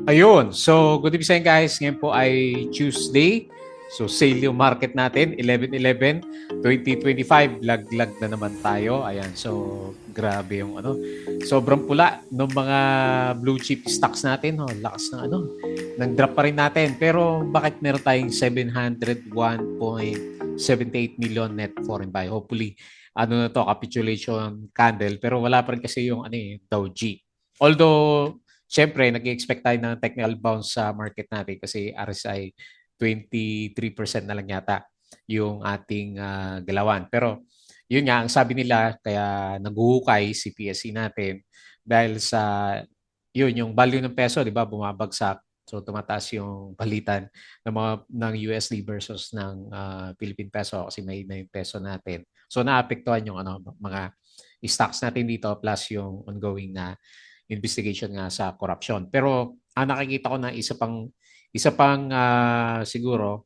Ayun. So, good evening sa inyo guys. Ngayon po ay Tuesday. So, sale yung market natin, 11/11/2025. Laglag na naman tayo. Ayan. So, grabe yung ano. Sobrang pula ng mga blue chip stocks natin. Oh, lakas ng ano. Nag-drop pa rin natin. Pero bakit meron tayong 701.78 million net foreign buy? Hopefully, ano na to, capitulation candle. Pero wala pa rin kasi yung ano, Dow G. Although, siyempre, nag-expect tayo ng technical bounce sa market natin kasi RSI 23% na lang yata yung ating galawan. Pero yun nga, ang sabi nila, kaya naguhukay si PSC natin dahil sa yun, yung value ng peso, di ba, bumabagsak. So tumataas yung palitan ng USD versus ng Philippine peso kasi may na yung peso natin. So naapektuhan yung ano mga stocks natin dito plus yung ongoing na investigation nga sa corruption. Pero nakikita ko na isa pang siguro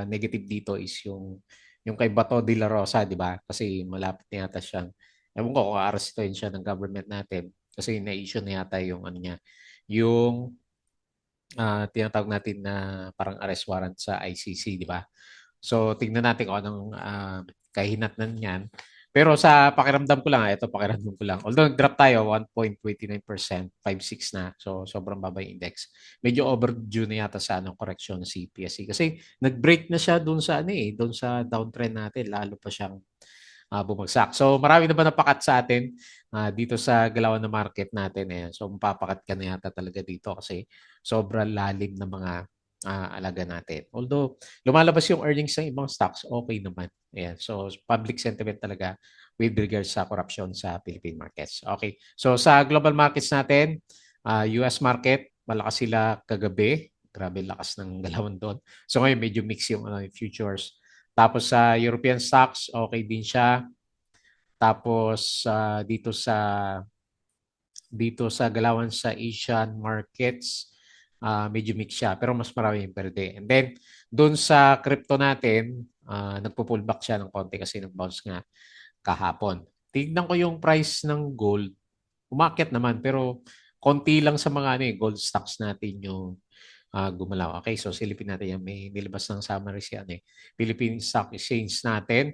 negative dito is yung kay Bato de la Rosa, di ba? Kasi malapit na yata siyang ewan ko kung aarestowin siya ng government natin kasi na-issue na yata yung ano niya, yung tinatawag natin na parang arrest warrant sa ICC, di ba? So, tingnan natin kung anong kahinatnan niyan. Pero sa pakiramdam ko lang, ito pakiramdam ko lang. Although nag-drop tayo, 1.29%, 5.6 na. So, sobrang baba yung index. Medyo overdue na yata sa anong correction si PSC. Kasi nag-break na siya doon sa ano doon sa downtrend natin. Lalo pa siyang bumagsak. So, marami na ba napakat sa atin dito sa galawan ng market natin? Ayan. So, mapapakat ka na yata talaga dito kasi sobrang lalim ng mga alaga natin. Although, lumalabas yung earnings ng ibang stocks, okay naman. Ayan. So, public sentiment talaga with regards sa corruption sa Philippine markets. Okay. So, sa global markets natin, US market, malakas sila kagabi. Grabe lakas ng galawan doon. So, ngayon medyo mix yung futures. Tapos sa European stocks, okay din siya. Tapos dito sa galawan sa Asian markets, medyo mix siya pero mas marami yung berde. And then doon sa crypto natin, nagpo-pullback siya ng konti kasi nag-bounce nga kahapon. Tignan ko yung price ng gold, umakyat naman pero konti lang sa mga gold stocks natin yung gumalaw. Okay, so silipin natin yan. May nilabas ng summary siya Philippine Stock Exchange natin.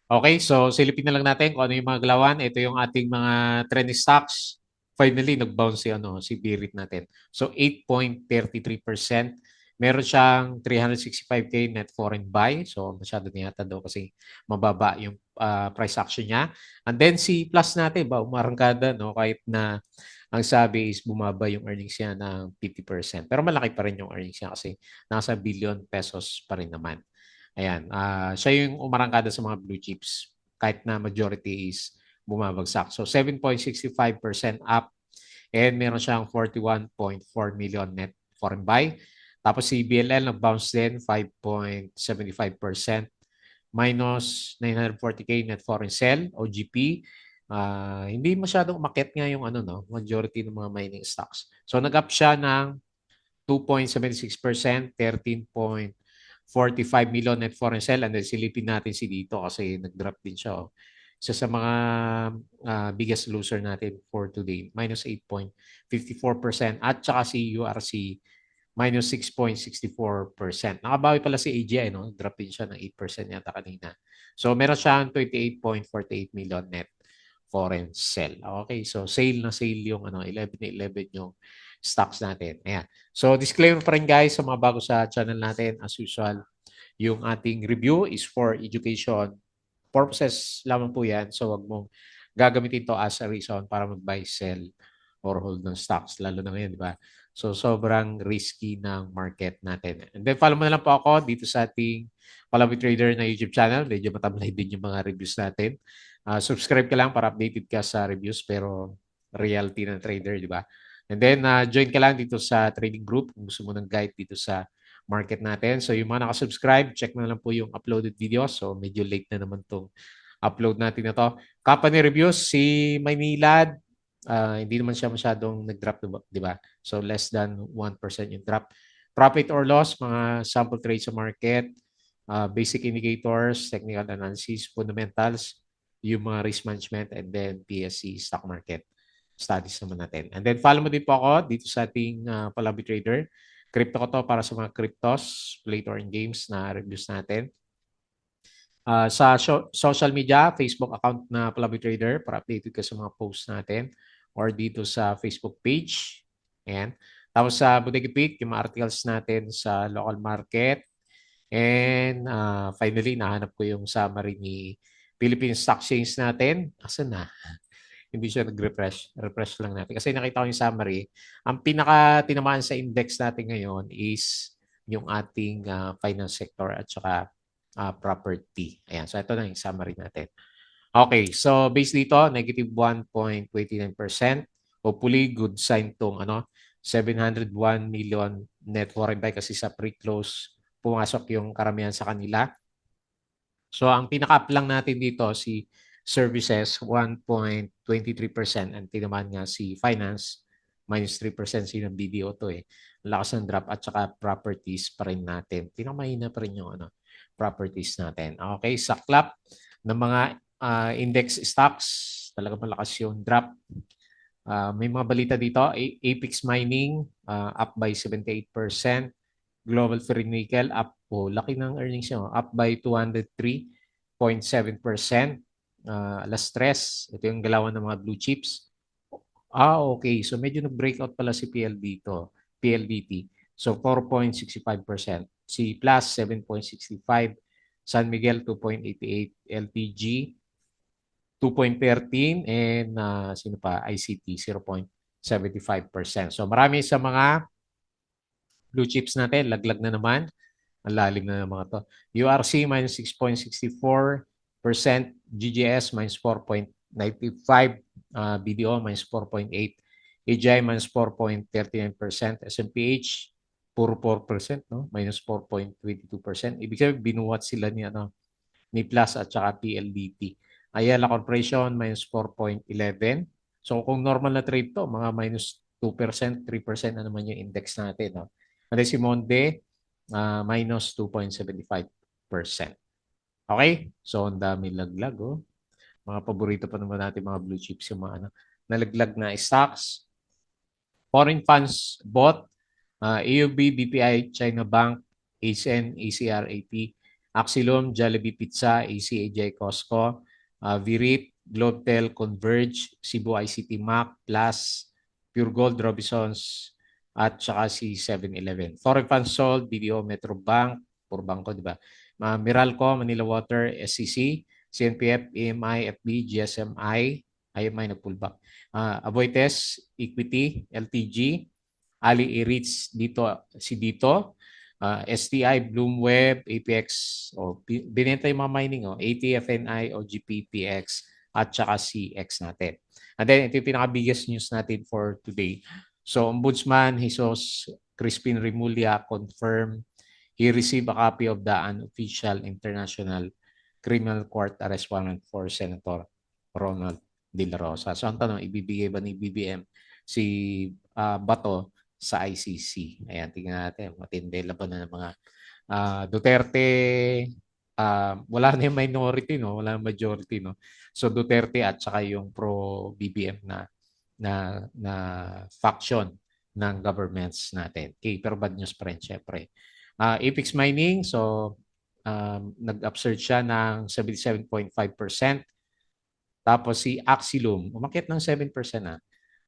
Okay, so silipin na lang natin kung ano yung mga galawan. Ito yung ating mga trending stocks. Finally, nag-bounce si Birit natin. So 8.33%. Meron siyang 365K net foreign buy. So masyado na yata daw kasi mababa yung price action niya. And then si Plus natin, umarangkada, no? Kahit na ang sabi is bumaba yung earnings niya ng 50%. Pero malaki pa rin yung earnings niya kasi nasa billion pesos pa rin naman. Ayan, siya yung umarangkada sa mga blue chips kahit na majority is bumabagsak. So 7.65% up and meron siyang 41.4 million net foreign buy. Tapos si BLL nag-bounce din 5.75% minus 940K net foreign sell, OGP. Hindi masyadong umakyat nga yung majority ng mga mining stocks. So nag-up siya ng 2.76%, 13.45 million net foreign sell. And then silipin natin si dito kasi nag-drop din siya. Isa sa mga biggest loser natin for today, minus 8.54%. At saka si URC, minus 6.64%. Nakabawi pala si AGI, no? Drop din siya ng 8% yata kanina. So meron siyang 28.48 million net foreign sell. Okay, so sale na sale yung 11 yung stocks natin. Ayan. So disclaimer pa rin guys sa mga bago sa channel natin, as usual, yung ating review is for education purposes lamang po yan. So wag mong gagamitin to as a reason para mag-buy, sell, or hold ng stocks. Lalo na ngayon, di ba? So sobrang risky ng market natin. And then follow mo na lang po ako dito sa ating Palawi Trader na YouTube channel. Medyo matamlay din yung mga reviews natin. Subscribe ka lang para updated ka sa reviews pero reality ng trader, di ba? And then join ka lang dito sa trading group kung gusto mo ng guide dito sa market natin. So yung mga nakasubscribe, check na lang po yung uploaded videos. So medyo late na naman itong upload natin na to. Company reviews, si Maynilad, hindi naman siya masyadong nag-drop, di ba? So less than 1% yung drop. Profit or loss, mga sample trades sa market, basic indicators, technical analysis, fundamentals, yung mga risk management, and then PSC stock market. studies naman natin. And then follow mo din po ako dito sa ating Palabi Trader. Crypto ko to para sa mga cryptos, play to earn games na reviews natin. Sa social media, Facebook account na Palabi Trader para updated ka sa mga posts natin or dito sa Facebook page. Ayan. Tapos sa Bodega Peak, yung mga articles natin sa local market. And finally, nahanap ko yung summary ni Philippine Stock Exchange natin. Asan na? Hindi siya nag-refresh. Refresh lang natin. Kasi nakita ko yung summary. Ang pinaka-tinamaan sa index natin ngayon is yung ating finance sector at saka property. Ayan. So, ito na yung summary natin. Okay. So, based dito, negative 1.29%. Hopefully, good sign tong 701 million net foreign buy kasi sa pre-close pumasok yung karamihan sa kanila. So, ang pinaka-up lang natin dito, si services, 1.23%. Ang tinaman nga si finance, minus 3%. Sinang BDO to eh. Lakas ng drop at saka properties pa rin natin. Pinakamahina pa rin yung properties natin. Okay, saklap ng mga index stocks, talaga malakas yung drop. May mga balita dito, Apex Mining up by 78%. Global Free Nickel up po. Laki ng earnings nyo. Up by 203.7%. Alas stress. Ito yung galawan ng mga blue chips. Okay. So medyo nag-breakout pala si PL dito. PLDT. So 4.65%. Si Plus 7.65. San Miguel 2.88. LTG 2.13 and sino pa? ICT 0.75%. So marami sa mga blue chips natin, laglag na naman. Ang lalim na ng mga to. URC minus 6.64%, GGS minus 4.95%, BDO minus 4.8%, AGI minus 4.39%, SMPH puro 4%, no? Minus 4.22%. Ibig sabihin, binuhat sila ni Plus at saka PLDT. Ayala Corporation minus 4.11. So kung normal na trade to, mga minus 2%, 3% na naman yung index natin. No? And then si Monde, minus 2.75%. Okay? So ang dami laglag. Oh. Mga paborito pa naman natin mga blue chips, yung mga nalaglag na stocks. Foreign funds bought, AUB, BPI, China Bank, ASN, ACRAP, Axilum, Jollibee Pizza, ACAJ Costco, Virit, Globetel, Converge, Cebu ICT Mac, Plus, Pure Gold, Robinsons, at saka si 7-Eleven. Foreign funds sold, BDO, Metro Bank, puro bangko, di ba? Meralco, Manila Water, SCC, CNPF, EMI, FB, GSMI, IMI nag-pullback. Avoites, Equity, LTG, Ali Iritz dito, si dito, STI, Bloomweb, APX, binenta yung mga mining, ATFNI, OGP, PX, at saka CX natin. And then, ito yung pinaka-biggest news natin for today. So, Ombudsman Jesus Crispin Rimulya confirmed he received a copy of the unofficial International Criminal Court arrest warrant for Senator Ronald De La Rosa. So, ang tanong, ibibigay ba ni BBM si Bato sa ICC? Ayan, tingnan natin. Matindi laban na ng mga Duterte. Wala na yung minority, no? Wala yung majority, no? So, Duterte at saka yung pro-BBM na faction ng governments natin. Okay, pero bad news pa rin, syempre. Apex Mining, so nag-upsurge siya ng 77.5%. Tapos si Axilum, umakyat ng 7%.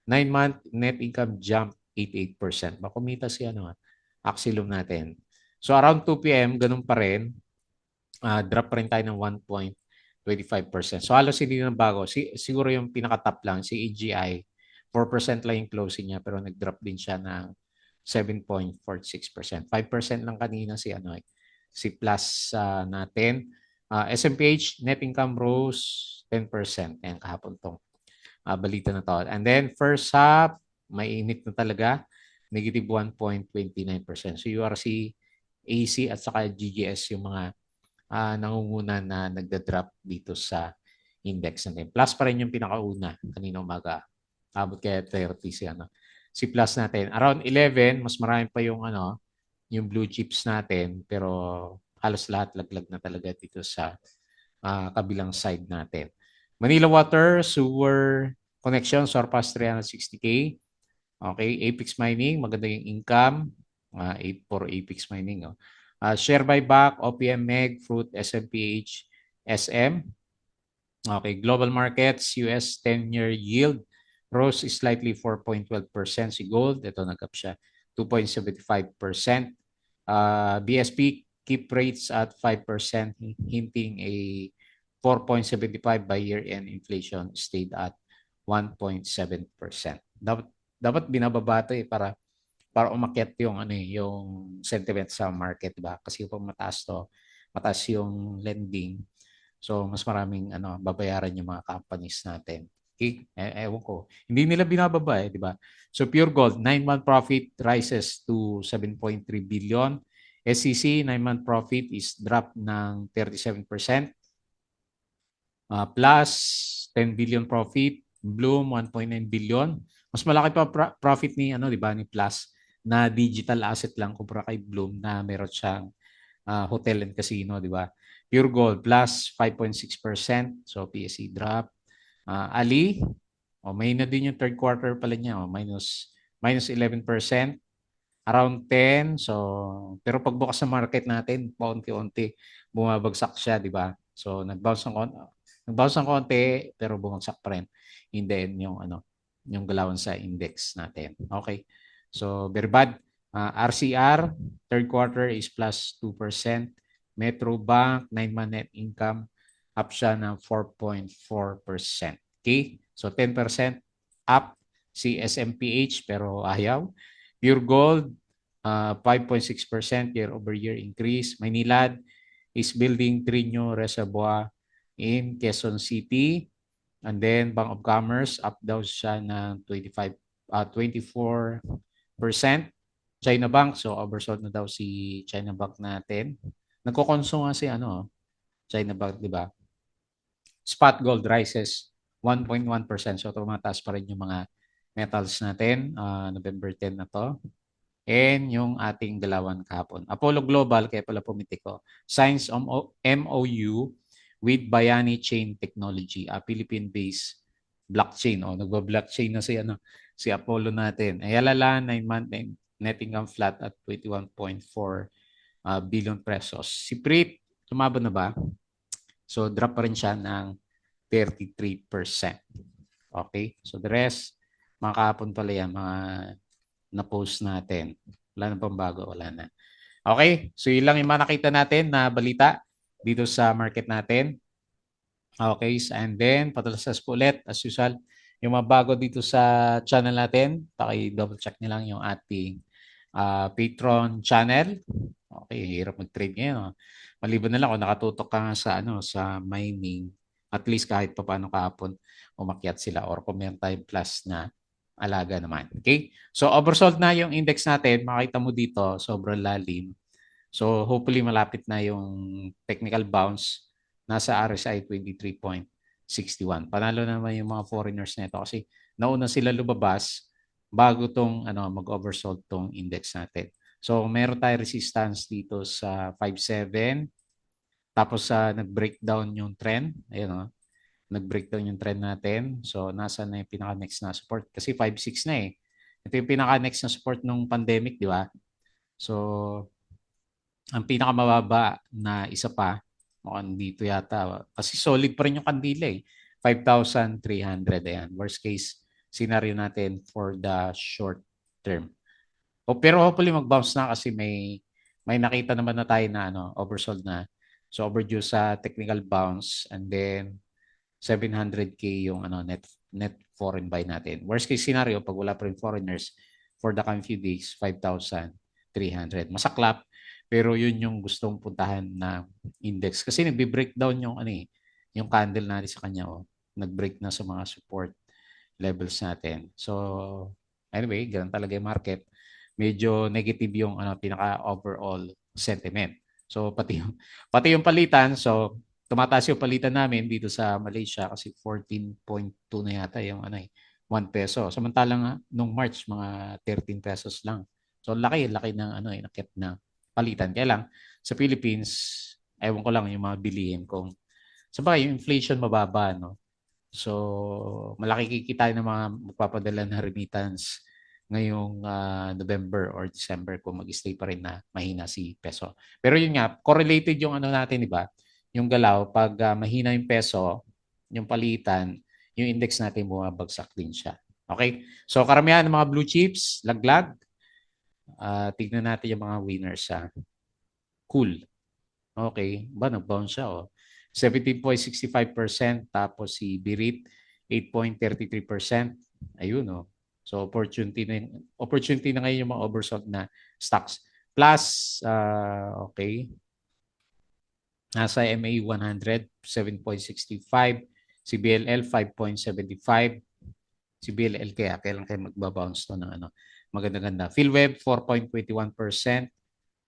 9-month net income jump 88%. Kumita si Axilum natin. So around 2 p.m., ganun pa rin. Drop pa rin tayo ng 1.25%. So halos hindi na bago. Siguro yung pinaka-top lang, si AGI, 4% lang yung closing niya pero nag-drop din siya ng 7.46%. 5% lang kanina si Plus natin. SMPH net income rose 10%. Ayan, kahapon tong balita na to. And then first half, may init na talaga. Negative 1.29%. So URC, AC at saka GGS yung mga nangunguna na nagda-drop dito sa index natin. Plus pa rin yung pinakauna kanina umaga. Abot kaya 30 si Plus natin. Around 11, mas marami pa yung blue chips natin pero halos lahat laglag na talaga dito sa kabilang side natin. Manila Water, Sewer Connection surpassed 360K. Okay, Apex Mining, maganda yung income. For Apex Mining. Oh. Share buyback, OPM Meg, Fruit, SMPH, SM. Okay, global markets, US 10-year yield rose slightly 4.12% si gold. Ito nag-up siya 2.75%. BSP keep rates at 5%, hinting a 4.75 by year-end inflation stayed at 1.7%. Dapat binababa ito para umakyat yung yung sentiment sa market, ba? Kasi kung mataas yung lending. So mas maraming babayaran yung mga companies natin. Okay? Ewan ko. Hindi nila binababa di ba? So Pure Gold, 9-month profit rises to 7.3 billion. SCC, 9-month profit is drop ng 37%. Plus 10 billion profit. Bloom, 1.9 billion. Mas malaki pa profit ni di ba, ni Plus na digital asset lang kumpara kay Bloom na meron siyang hotel and casino, di ba? Pure Gold plus 5.6%. So PSE drop. Ali, may na din yung third quarter pala niya, minus 11%. Around 10. So, pero pagbukas ng market natin, paunti-unti bumabagsak siya, di ba? So, nag-bounce ng konti, pero bumagsak pa rin. In the end, yung galawan sa index natin. Okay. So, very bad. RCR, third quarter is plus 2%. Metro Bank, 9-month net income, up siya ng 4.4%. Okay? So, 10% up si SMPH, pero ayaw. Pure Gold, 5.6% year-over-year increase. Maynilad is building 3 new reservoir in Quezon City. And then Bank of Commerce, up daw siya ng 24%. China Bank, so oversold na daw si China Bank natin. Nagko-consume nga si China Bank, di ba? Spot gold rises 1.1%. So tumataas pa rin yung mga metals natin. November 10 na to. And yung ating dalawan kahapon. Apollo Global, kaya pala pumitik ko. Signs MOU with Bayani Chain Technology, a Philippine-based blockchain. Nagba-blockchain na si Apollo natin. Ay alala, 9-month net income flat at 21.4 billion pesos. Si PRIT, tumaban na ba? So drop pa rin siya ng 33%. Okay? So the rest, mga kahapon pala yan, mga na-post natin. Wala na pang bago, wala na. Okay? So yun lang yung mga nakita natin na balita dito sa market natin. Okay? And then, patalasas po ulit, as usual, yung mga bago dito sa channel natin, paki-double check nyo lang yung ating Patreon channel. Okay, hirap mag-trade ngayon. Maliban na lang kung nakatutok ka sa mining, at least kahit pa paano kahapon umakyat sila or kung meron tayong plus na alaga naman. Okay? So oversold na yung index natin. Makita mo dito, sobrang lalim. So hopefully malapit na yung technical bounce. Nasa RSI 23.61. Panalo naman yung mga foreigners nito kasi nauna sila lumabas bago tong mag-oversold tong index natin. So meron tayo resistance dito sa 5.7. Tapos nag-breakdown yung trend. Ayun nag-breakdown yung trend natin. So nasa na yung pinaka-next na support? Kasi 5.6 na eh. Ito yung pinaka-next na support nung pandemic, di ba? So ang pinakamababa na isa pa, mukhang dito yata. Kasi solid pa rin yung kandila eh. 5,300. Ayan. Worst case scenario natin for the short term. Pero hopefully mag-bounce na kasi may nakita naman na tayo na oversold na. So overdue sa technical bounce and then 700K yung net foreign buy natin. Worst case scenario, pag wala pa rin foreigners for the coming few days, 5,300. Masaklap, pero yun yung gustong puntahan na index. Kasi nagbe-breakdown yung candle natin sa kanya. Nag-break na sa mga support levels natin. So, anyway, ganun talaga yung market. Medyo negative yung pinaka-overall sentiment. So, pati yung palitan, so tumataas yung palitan namin dito sa Malaysia kasi 14.2 na yata yung 1 peso. Samantalang nung March, mga 13 pesos lang. So, laki ng nakit na palitan. Kaya lang, sa Philippines, ewan ko lang yung mga bilihin kung sabagay yung inflation mababa, no? So, malaki kikita ng mga magpapadala ng remittance ngayong November or December kung mag-stay pa rin na mahina si peso. Pero yun nga, correlated yung ano natin, di ba? Yung galaw, pag mahina yung peso, yung palitan, yung index natin bumabagsak din siya. Okay? So, karamihan ng mga blue chips, laglag. Tignan natin yung mga winners sa cool. Okay. Ba, nag-bounce siya, oh. 17.65%. Tapos si Birit, 8.33%. Ayun, oh. So, opportunity na ngayon yung mga oversold na stocks. Plus, okay, nasa MA 100, 7.65. Si BLL, 5.75. Si BLL kailan kayo magbabounce to ng ano. Maganda-ganda. PhilWeb, 4.21%.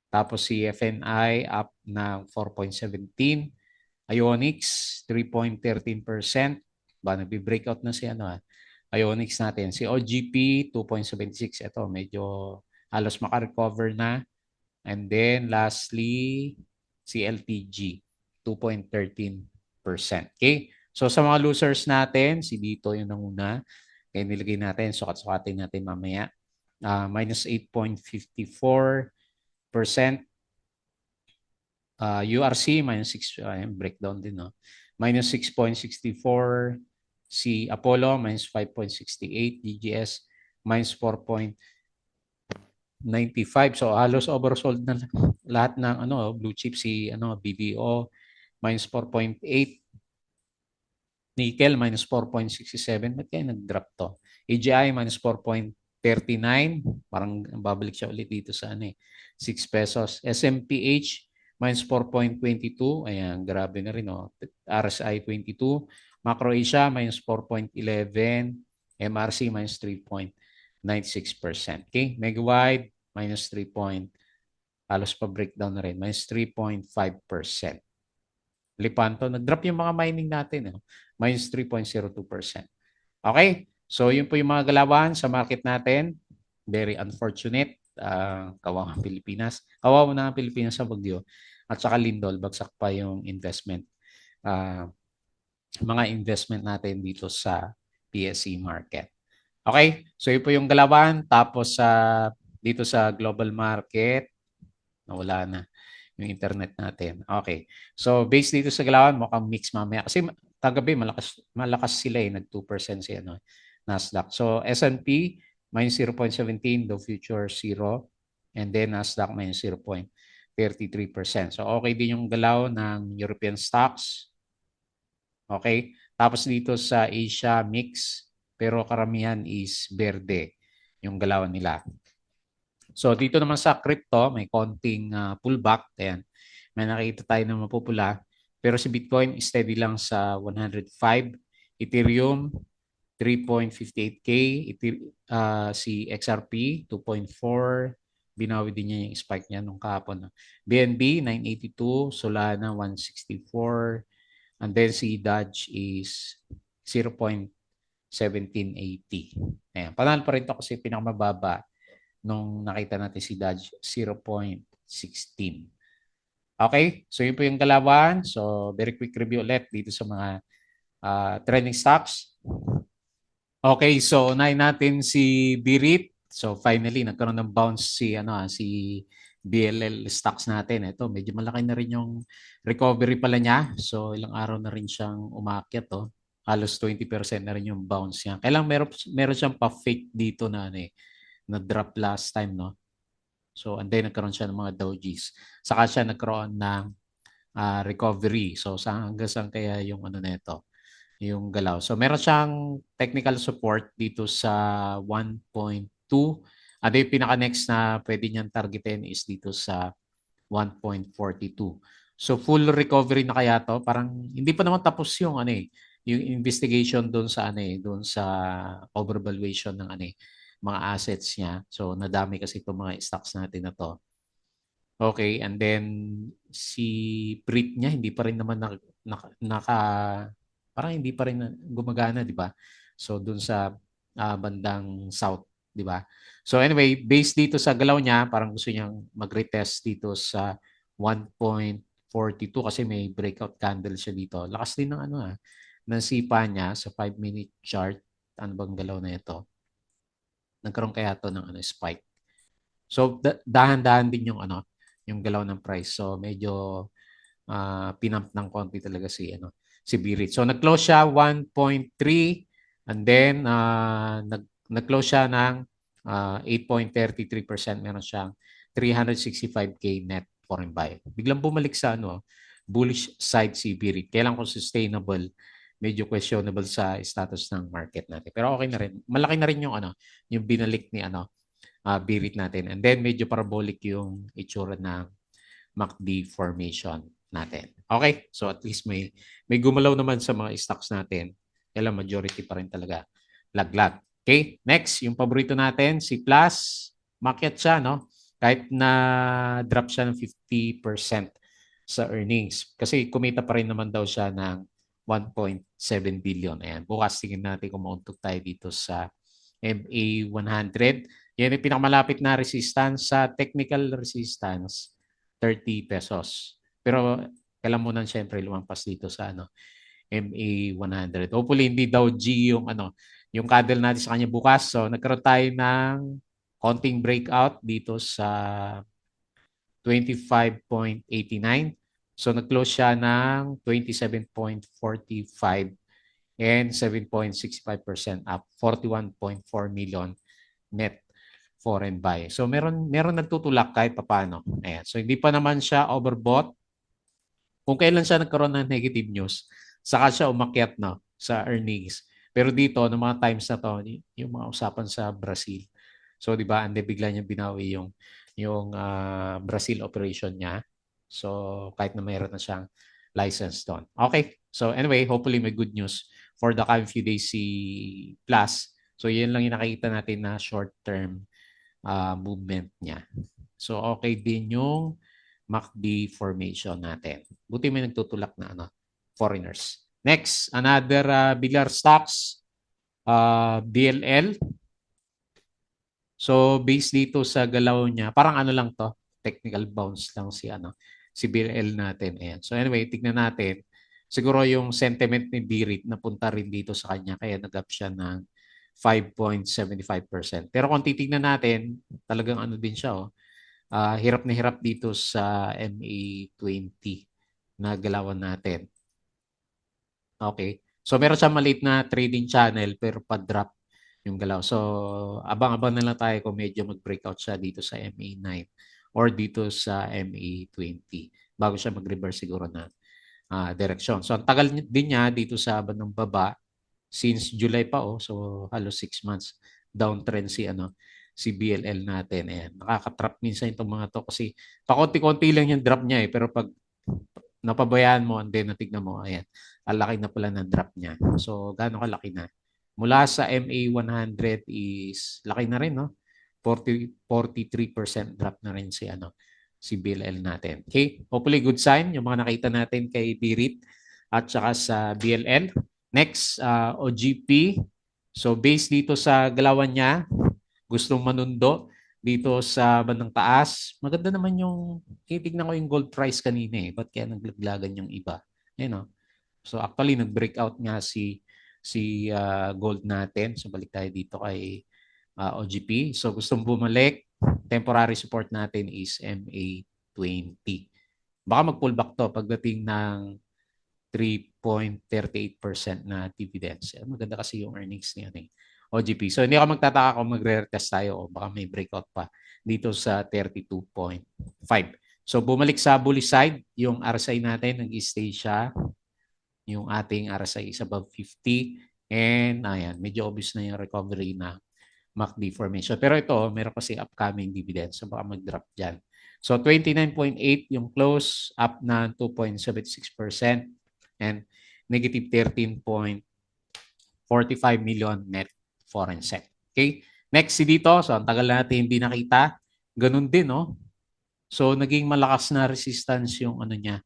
Tapos si FNI up na 4.17. Ionix 3.13%. Ba nagbi-breakout na si ano Ionix natin. Si OGP 2.76. Ito medyo halos maka-recover na. And then lastly si LTG 2.13%. Okay? So sa mga losers natin, si dito yung nanguna. Kaya nilagay natin, sukat-sukatin natin mamaya. Minus 8.54%. URC minus 6, breakdown din, no? Minus 6.64. Si Apollo minus 5.68. DGS minus 4.95. So halos oversold na lahat ng ano blue chip. Si BDO minus 4.8. Nickel minus 4.67. Ba't kaya nag-drop to? AGI minus 4.39. Parang babalik siya ulit dito sa 6 pesos. SMPH minus 4.22. Ayan, grabe na rin. RSI 22. Macro Asia minus 4.11. MRC minus 3.96%. Okay, Megawide minus 3. Halos pa breakdown na rin. Minus 3.5%. Lipanto, nag-drop yung mga mining natin. Minus 3.02%. Okay? So, yun po yung mga galawan sa market natin. Very unfortunate. Kawawa ang Pilipinas. Kawawa na ang Pilipinas sa bagyo. At saka lindol, bagsak pa yung investment. Mga investment natin dito sa PSE market. Okay? So, yun po yung galawan. Tapos, dito sa global market, nawala na yung internet natin. Okay. So, based dito sa galawan, mukhang mix mamaya. Kasi tagabi, malakas sila eh. Nag 2% si Nasdaq. So, S&P, minus 0.17, Dow Future 0. And then, Nasdaq, minus 0.33%. So, okay din yung galaw ng European stocks. Okay. Tapos dito sa Asia, mix. Pero karamihan is verde yung galaw nila. So dito naman sa crypto, may konting pullback. Ayan. May nakita tayo na mapupula. Pero si Bitcoin steady lang sa 105. Ethereum 3.58K. Si XRP 2.4. Binawi din niya yung spike niya nung kahapon. BNB 982. Solana 164. And then si Dodge is 0.1780. Ayan. Panalo pa rin ito kasi pinakamababa nung nakita natin si Dodge 0.16. Okay? So yun po yung galawan. So very quick review ulit dito sa mga trending stocks. Okay, so unahin natin si Birit. So finally nagkaroon ng bounce si BLL stocks natin. Ito, medyo malaki na rin yung recovery pala niya. So ilang araw na rin siyang umakyat, oh. Halos 20% na rin yung bounce niya. Kailang meron siyang pa-fake dito na drop last time, no? So, and then nagkaroon siya ng mga dojis. Saka siya nagkaroon ng recovery. So, hanggang saan kaya yung nito, yung galaw. So, meron siyang technical support dito sa 1.2. At yung pinaka-next na pwede niyang targetin is dito sa 1.42. So, full recovery na kaya to? Parang hindi pa naman tapos yung yung investigation doon sa doon sa overvaluation ng mga assets niya. So, nadami kasi itong mga stocks natin na to. Okay, and then si Brit niya hindi pa rin naman parang hindi pa rin gumagana, di ba? So, dun sa bandang south, di ba? So, anyway, based dito sa galaw niya, parang gusto niyang mag-retest dito sa 1.42 kasi may breakout candle siya dito. Lakas din ng nasipa niya sa 5-minute chart. Ano bang galaw na ito? Nagkaroon kaya to ng spike. So dahan-dahan din yung yung galaw ng price. So medyo pinump ng konti talaga si Birit. So nag-close siya 1.3 and then nag-close siya ng 8.33%. Meron siyang 365k net foreign buy. Biglang bumalik sa bullish side si Birit. Kailan kung sustainable, medyo questionable sa status ng market natin. Pero okay na rin. Malaki na rin yung binalik ni Birit natin. And then medyo parabolic yung itsura ng MACD formation natin. Okay, so at least may gumalaw naman sa mga stocks natin. Kaya majority pa rin talaga laglag. Okay, next, yung paborito natin, si Plus. Market siya, no? Kahit na drop siya ng 50% sa earnings. Kasi kumita pa rin naman daw siya ng 1.7 billion. Ayan, bukas tingin natin kung mauntog tayo dito sa MA100. Yan yung pinakamalapit na resistance sa technical resistance 30 pesos. Pero kailan mo nang siyempre lumampas dito sa MA100. Hopefully hindi daw G yung candle natin sa kanya bukas. So nagkaroon tayo ng konting breakout dito sa 25.89. So nag-close siya ng 27.45 and 7.65% up, 41.4 million net foreign buy. So meron nagtutulak kahit papaano. Ayan. So hindi pa naman siya overbought. Kung kailan siya nagkaroon ng negative news, saka siya umakyat sa earnings. Pero dito, ng mga times na to, yung mga usapan sa Brazil. So, di ba, ande bigla niya binawi yung Brazil operation niya. So, kahit na mayroon na siyang license doon. Okay. So, anyway, hopefully may good news for the coming few days si Plus. So, yun lang yung nakikita natin na short-term movement niya. So, okay din yung MACD formation natin. Buti may nagtutulak na foreigners. Next, another bigger stocks, BLL. So, based dito sa galaw niya, parang lang to, technical bounce lang si BLL natin. Ayan. So, anyway, tignan natin. Siguro yung sentiment ni Birit napunta rin dito sa kanya, kaya nag-up siya ng 5.75%. Pero kung titignan natin, talagang din siya, hirap na hirap dito sa MA20 na galawan natin. Okay. So meron siyang maliit na trading channel pero pa-drop yung galaw. So abang-abang na lang tayo kung medyo mag-breakout siya dito sa MA9 or dito sa MA20 bago siya mag-reverse siguro na direksyon. So ang tagal din niya dito sa bandang baba since July pa so halos 6 months downtrend si BLL natin. Ayan. Nakaka-trap minsan itong mga to kasi pakonti-konti lang yung drop niya pero pag napabayaan mo and then natignan mo, ayan, alaki na pala ng drop niya. So, gaano kalaki na? Mula sa MA100 is laki na rin, no? 43% drop na rin si BLL natin. Okay? Hopefully good sign yung mga nakita natin kay Birit at saka sa BLL. Next, OGP. So based dito sa galawan niya, gustong manundo dito sa bandang taas. Maganda naman yung, titignan ko yung gold price kanina Ba't kaya naglaglagan yung iba? Ayun, no? So actually, nag-breakout nga si gold natin. So balik tayo dito kay OGP. So gustong bumalik. Temporary support natin is MA20. Baka mag-pullback to pagdating ng 3.38% na dividends. Maganda kasi yung earnings niya OGP. So hindi ako magtataka kung magre-retest tayo o baka may breakout pa dito sa 32.5. So bumalik sa bullish side, yung RSI natin nag-stay siya. Yung ating RSI is above 50 and ayan, medyo obvious na yung recovery na MACD formation. Pero ito, meron kasi upcoming dividends so baka mag-drop dyan. So 29.8 yung close, up na 2.76% and negative 13.45 million net foreign SEK. Okay? Next si dito, so ang tagal natin hindi nakita. Ganun din, no? So naging malakas na resistance yung niya,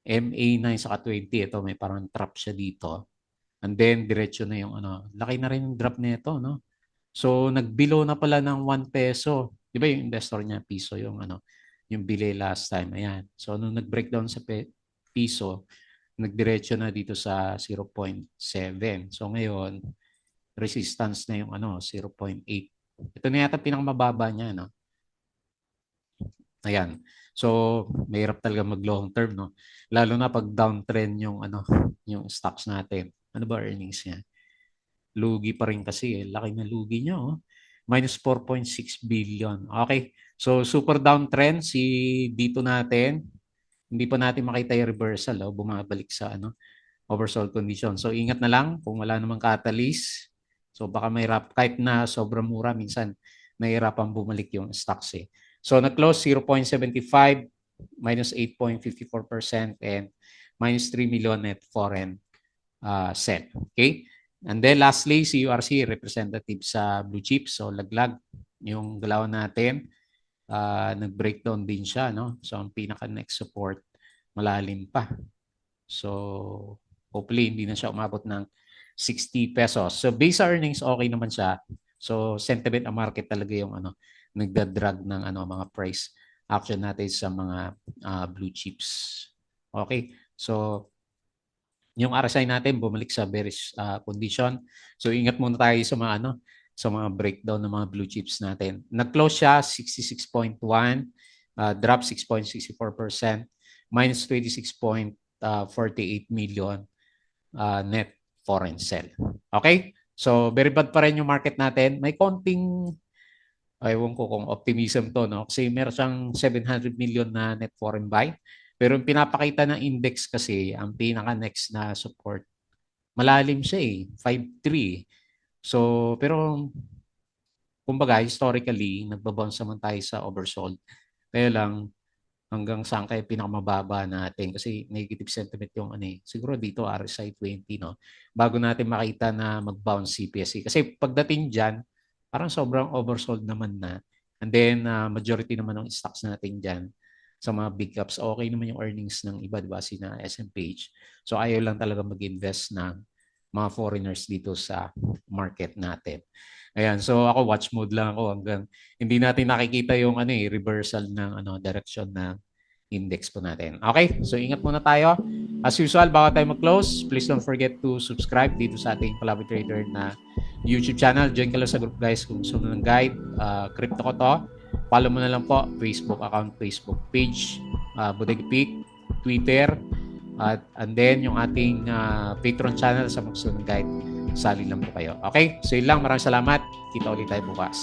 MA9 saka 20. Ito may parang trap siya dito. And then diretso na yung laki na rin yung drop nito, no? So nagbelow na pala ng 1 peso. 'Di ba yung investor niya piso yung yung bili last time. Ayan. So nung nag-breakdown sa piso, nagdiretso na dito sa 0.7. So ngayon, resistance na yung 0.8. Ito na yata pinakamababa niya, no? Ayan. So, mahirap talaga mag long term, no? Lalo na pag downtrend yung yung stocks natin. Ano ba earnings niya? Lugi pa rin kasi, laki na lugi niya, oh. Minus 4.6 billion. Okay. So, super downtrend si dito natin. Hindi pa natin makita yung reversal, oh, bumabalik sa oversold condition. So, ingat na lang kung wala namang catalyst. So, baka mahirap kahit na sobrang mura minsan nahihirapan bumalik yung stocks eh. So, na-close 0.75, minus 8.54% and minus 3 million net foreign sell. Okay? And then lastly, CURC representative sa blue chip. So, laglag yung galaw natin. Nag-breakdown din siya, no? So, ang pinaka-next support malalim pa. So, hopefully, hindi na siya umabot ng 60 pesos. So, base earnings, okay naman siya. So, sentiment ang market talaga yung nagdadrag ng mga price action natin sa mga blue chips. Okay? So, yung RSI natin bumalik sa bearish condition. So, ingat muna tayo sa mga sa mga breakdown ng mga blue chips natin. Nag-close siya 66.1, drop 6.64%, minus 26.48 million net foreign sell. Okay? So, very bad pa rin yung market natin. May konting, ewan ko kung optimism to, no? Kasi meron siyang 700 million na net foreign buy. Pero yung pinapakita ng index kasi, ang pinaka-next na support, malalim siya eh, 5.3. So, pero kumbaga, historically, nagbabounce naman tayo sa oversold. Kaya lang, hanggang saan kaya pinakamababa natin kasi negative sentiment yung siguro dito RSI 20, no? Bago natin makita na mag-bounce CPSE. Kasi pagdating dyan, parang sobrang oversold naman na. And then, majority naman ng stocks natin dyan sa mga big caps, okay naman yung earnings ng iba, diba? Sina SMPH. So, ayaw lang talaga mag-invest ng mga foreigners dito sa market natin. Ayan, so ako watch mode lang ako hanggang hindi natin nakikita yung reversal ng direction ng index po natin. Okay? So ingat muna tayo. As usual, bago tayo mag-close, please don't forget to subscribe dito sa ating Palaboy Trader na YouTube channel. Join ka lang sa group guys kung gusto mo ng guide. Crypto ko to. Follow mo na lang po Facebook account, Facebook page, Bodega Peak, Twitter, and then yung ating Patreon channel sa magsunod guide. Sali lang po kayo. Okay? So yun lang. Maraming salamat. Kita ulit tayo bukas.